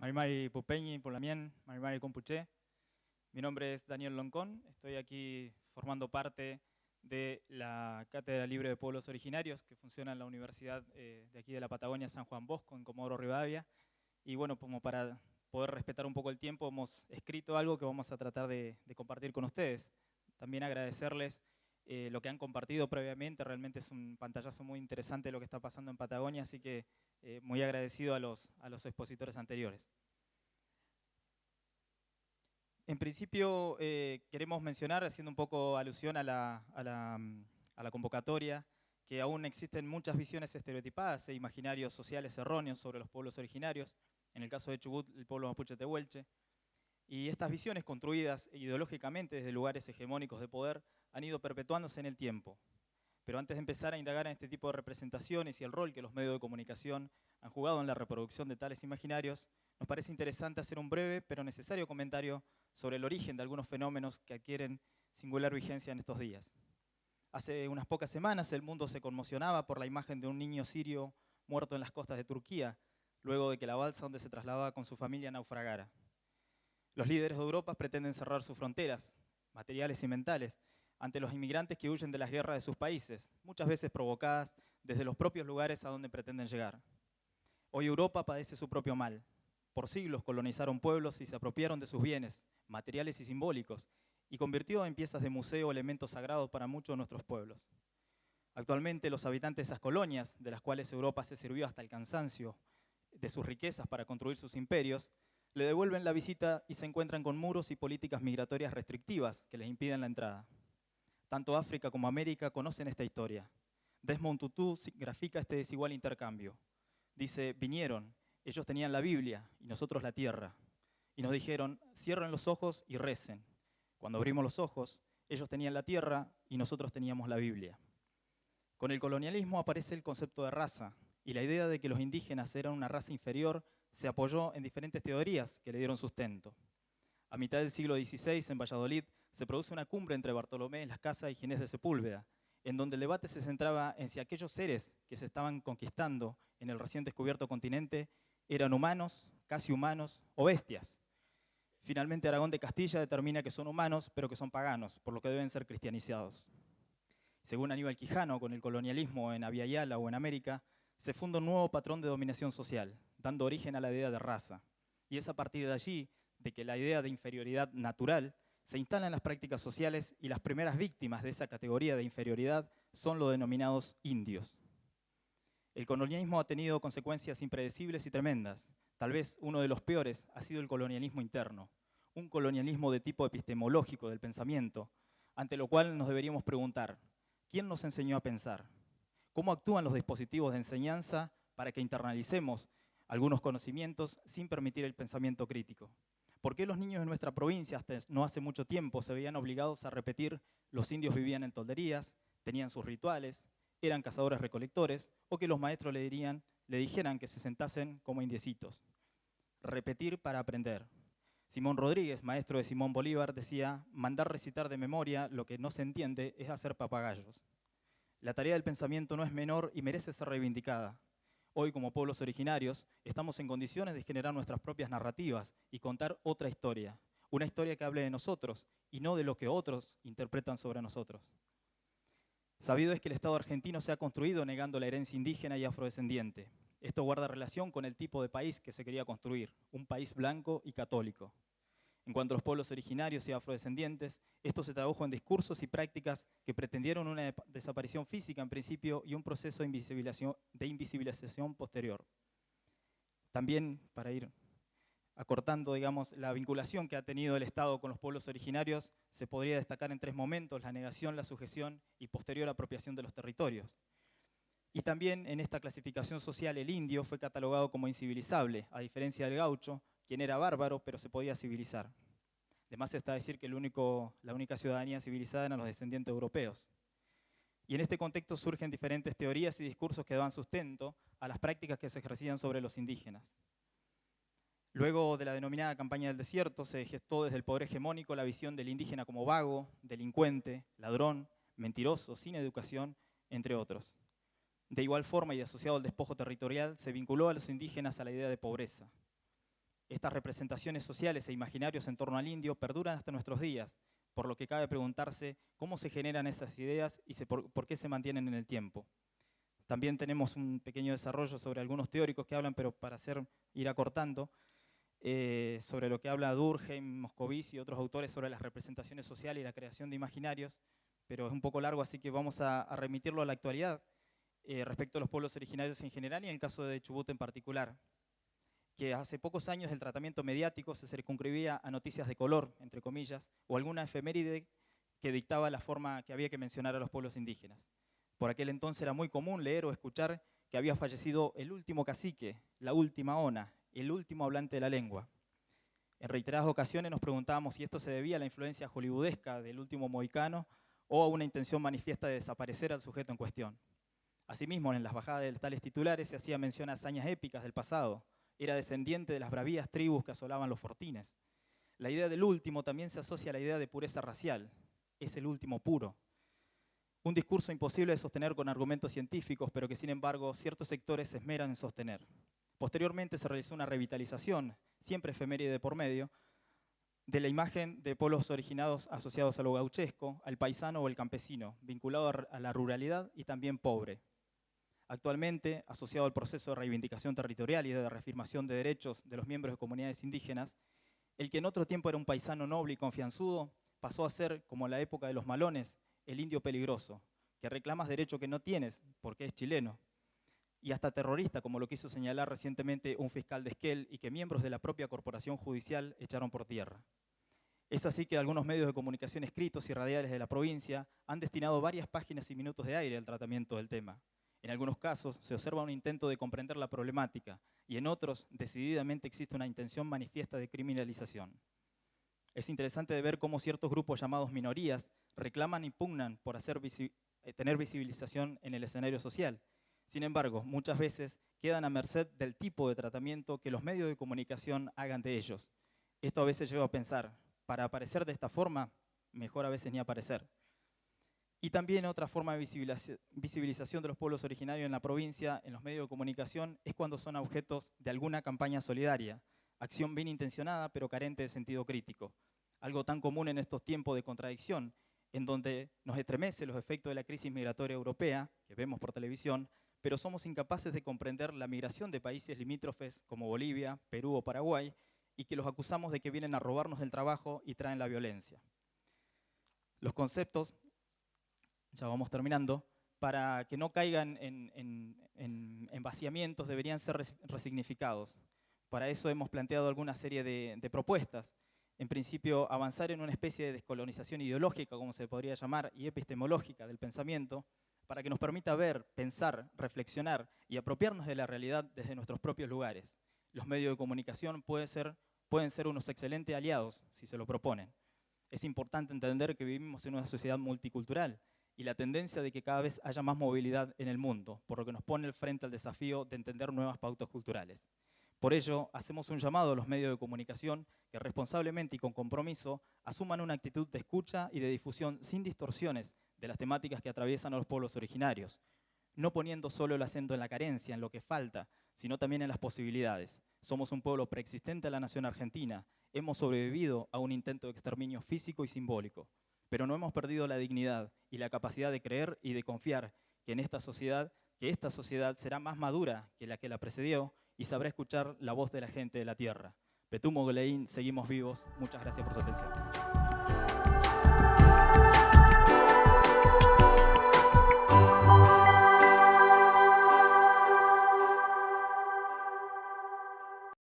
Marimari Pupeñi, Polamien, Marimari Compuché. Mi nombre es Daniel Loncón, estoy aquí formando parte de la Cátedra Libre de Pueblos Originarios que funciona en la Universidad de aquí de la Patagonia, San Juan Bosco, en Comodoro Rivadavia. Y bueno, como para poder respetar un poco el tiempo, hemos escrito algo que vamos a tratar de compartir con ustedes. También agradecerles lo que han compartido previamente, realmente es un pantallazo muy interesante de lo que está pasando en Patagonia, así que muy agradecido a los expositores anteriores. En principio queremos mencionar, haciendo un poco alusión a la convocatoria, que aún existen muchas visiones estereotipadas e imaginarios sociales erróneos sobre los pueblos originarios, en el caso de Chubut, el pueblo mapuche tehuelche, y estas visiones construidas ideológicamente desde lugares hegemónicos de poder han ido perpetuándose en el tiempo. Pero antes de empezar a indagar en este tipo de representaciones y el rol que los medios de comunicación han jugado en la reproducción de tales imaginarios, nos parece interesante hacer un breve pero necesario comentario sobre el origen de algunos fenómenos que adquieren singular vigencia en estos días. Hace unas pocas semanas el mundo se conmocionaba por la imagen de un niño sirio muerto en las costas de Turquía, luego de que la balsa donde se trasladaba con su familia naufragara. Los líderes de Europa pretenden cerrar sus fronteras, materiales y mentales, ante los inmigrantes que huyen de las guerras de sus países, muchas veces provocadas desde los propios lugares a donde pretenden llegar. Hoy Europa padece su propio mal. Por siglos colonizaron pueblos y se apropiaron de sus bienes, materiales y simbólicos, y convirtió en piezas de museo elementos sagrados para muchos de nuestros pueblos. Actualmente los habitantes de esas colonias, de las cuales Europa se sirvió hasta el cansancio de sus riquezas para construir sus imperios, le devuelven la visita y se encuentran con muros y políticas migratorias restrictivas que les impiden la entrada. Tanto África como América conocen esta historia. Desmond Tutu grafica este desigual intercambio. Dice, vinieron, ellos tenían la Biblia y nosotros la tierra. Y nos dijeron, cierren los ojos y recen. Cuando abrimos los ojos, ellos tenían la tierra y nosotros teníamos la Biblia. Con el colonialismo aparece el concepto de raza y la idea de que los indígenas eran una raza inferior se apoyó en diferentes teorías que le dieron sustento. A mitad del siglo XVI, en Valladolid, se produce una cumbre entre Bartolomé Las Casas y Ginés de Sepúlveda, en donde el debate se centraba en si aquellos seres que se estaban conquistando en el recién descubierto continente eran humanos, casi humanos o bestias. Finalmente, Aragón de Castilla determina que son humanos, pero que son paganos, por lo que deben ser cristianizados. Según Aníbal Quijano, con el colonialismo en Abya-Yala o en América, se funda un nuevo patrón de dominación social, dando origen a la idea de raza. Y es a partir de allí de que la idea de inferioridad natural se instala en las prácticas sociales y las primeras víctimas de esa categoría de inferioridad son los denominados indios. El colonialismo ha tenido consecuencias impredecibles y tremendas. Tal vez uno de los peores ha sido el colonialismo interno, un colonialismo de tipo epistemológico del pensamiento, ante lo cual nos deberíamos preguntar, ¿quién nos enseñó a pensar? ¿Cómo actúan los dispositivos de enseñanza para que internalicemos algunos conocimientos sin permitir el pensamiento crítico? ¿Por qué los niños de nuestra provincia hasta no hace mucho tiempo se veían obligados a repetir los indios vivían en tolderías, tenían sus rituales, eran cazadores-recolectores, o que los maestros le dijeran que se sentasen como indiecitos? Repetir para aprender. Simón Rodríguez, maestro de Simón Bolívar, decía, mandar recitar de memoria lo que no se entiende es hacer papagayos. La tarea del pensamiento no es menor y merece ser reivindicada. Hoy, como pueblos originarios, estamos en condiciones de generar nuestras propias narrativas y contar otra historia. Una historia que hable de nosotros y no de lo que otros interpretan sobre nosotros. Sabido es que el Estado argentino se ha construido negando la herencia indígena y afrodescendiente. Esto guarda relación con el tipo de país que se quería construir, un país blanco y católico. En cuanto a los pueblos originarios y afrodescendientes, esto se tradujo en discursos y prácticas que pretendieron una desaparición física en principio y un proceso de invisibilización posterior. También, para ir acortando, digamos, la vinculación que ha tenido el Estado con los pueblos originarios, se podría destacar en tres momentos: la negación, la sujeción y posterior apropiación de los territorios. Y también en esta clasificación social el indio fue catalogado como incivilizable, a diferencia del gaucho, quien era bárbaro pero se podía civilizar. Además está decir que la única ciudadanía civilizada eran los descendientes europeos. Y en este contexto surgen diferentes teorías y discursos que daban sustento a las prácticas que se ejercían sobre los indígenas. Luego de la denominada campaña del desierto, se gestó desde el poder hegemónico la visión del indígena como vago, delincuente, ladrón, mentiroso, sin educación, entre otros. De igual forma y asociado al despojo territorial, se vinculó a los indígenas a la idea de pobreza. Estas representaciones sociales e imaginarios en torno al indio perduran hasta nuestros días, por lo que cabe preguntarse cómo se generan esas ideas y por qué se mantienen en el tiempo. También tenemos un pequeño desarrollo sobre algunos teóricos que hablan, pero para ir acortando, sobre lo que habla Durkheim, Moscovici y otros autores sobre las representaciones sociales y la creación de imaginarios, pero es un poco largo, así que vamos a remitirlo a la actualidad respecto a los pueblos originarios en general y en el caso de Chubut en particular, que hace pocos años el tratamiento mediático se circunscribía a noticias de color, entre comillas, o alguna efeméride que dictaba la forma que había que mencionar a los pueblos indígenas. Por aquel entonces era muy común leer o escuchar que había fallecido el último cacique, la última ona, el último hablante de la lengua. En reiteradas ocasiones nos preguntábamos si esto se debía a la influencia hollywoodesca del último mohicano o a una intención manifiesta de desaparecer al sujeto en cuestión. Asimismo, en las bajadas de tales titulares se hacía mención a hazañas épicas del pasado. Era descendiente de las bravías tribus que asolaban los fortines. La idea del último también se asocia a la idea de pureza racial. Es el último puro. Un discurso imposible de sostener con argumentos científicos, pero que sin embargo ciertos sectores se esmeran en sostener. Posteriormente se realizó una revitalización, siempre efeméride por medio, de la imagen de pueblos originados asociados a lo gauchesco, al paisano o el campesino, vinculado a la ruralidad y también pobre. Actualmente, asociado al proceso de reivindicación territorial y de reafirmación de derechos de los miembros de comunidades indígenas, el que en otro tiempo era un paisano noble y confianzudo, pasó a ser, como en la época de los malones, el indio peligroso, que reclamas derecho que no tienes porque es chileno, y hasta terrorista, como lo quiso señalar recientemente un fiscal de Esquel y que miembros de la propia corporación judicial echaron por tierra. Es así que algunos medios de comunicación escritos y radiales de la provincia han destinado varias páginas y minutos de aire al tratamiento del tema. En algunos casos se observa un intento de comprender la problemática y en otros decididamente existe una intención manifiesta de criminalización. Es interesante de ver cómo ciertos grupos llamados minorías reclaman y pugnan por tener visibilización en el escenario social. Sin embargo, muchas veces quedan a merced del tipo de tratamiento que los medios de comunicación hagan de ellos. Esto a veces lleva a pensar, para aparecer de esta forma, mejor a veces ni aparecer. Y también otra forma de visibilización de los pueblos originarios en la provincia, en los medios de comunicación, es cuando son objetos de alguna campaña solidaria, acción bien intencionada pero carente de sentido crítico. Algo tan común en estos tiempos de contradicción, en donde nos estremece los efectos de la crisis migratoria europea, que vemos por televisión, pero somos incapaces de comprender la migración de países limítrofes como Bolivia, Perú o Paraguay, y que los acusamos de que vienen a robarnos el trabajo y traen la violencia. Los conceptos, ya vamos terminando, para que no caigan en vaciamientos deberían ser resignificados. Para eso hemos planteado alguna serie de propuestas. En principio, avanzar en una especie de descolonización ideológica, como se podría llamar, y epistemológica del pensamiento, para que nos permita ver, pensar, reflexionar y apropiarnos de la realidad desde nuestros propios lugares. Los medios de comunicación pueden ser unos excelentes aliados, si se lo proponen. Es importante entender que vivimos en una sociedad multicultural y la tendencia de que cada vez haya más movilidad en el mundo, por lo que nos pone frente al desafío de entender nuevas pautas culturales. Por ello, hacemos un llamado a los medios de comunicación que responsablemente y con compromiso asuman una actitud de escucha y de difusión sin distorsiones de las temáticas que atraviesan a los pueblos originarios, no poniendo solo el acento en la carencia, en lo que falta, sino también en las posibilidades. Somos un pueblo preexistente a la nación argentina, hemos sobrevivido a un intento de exterminio físico y simbólico, pero no hemos perdido la dignidad y la capacidad de creer y de confiar que esta sociedad será más madura que la precedió y sabrá escuchar la voz de la gente de la tierra. Petumo Goleín, seguimos vivos. Muchas gracias por su atención.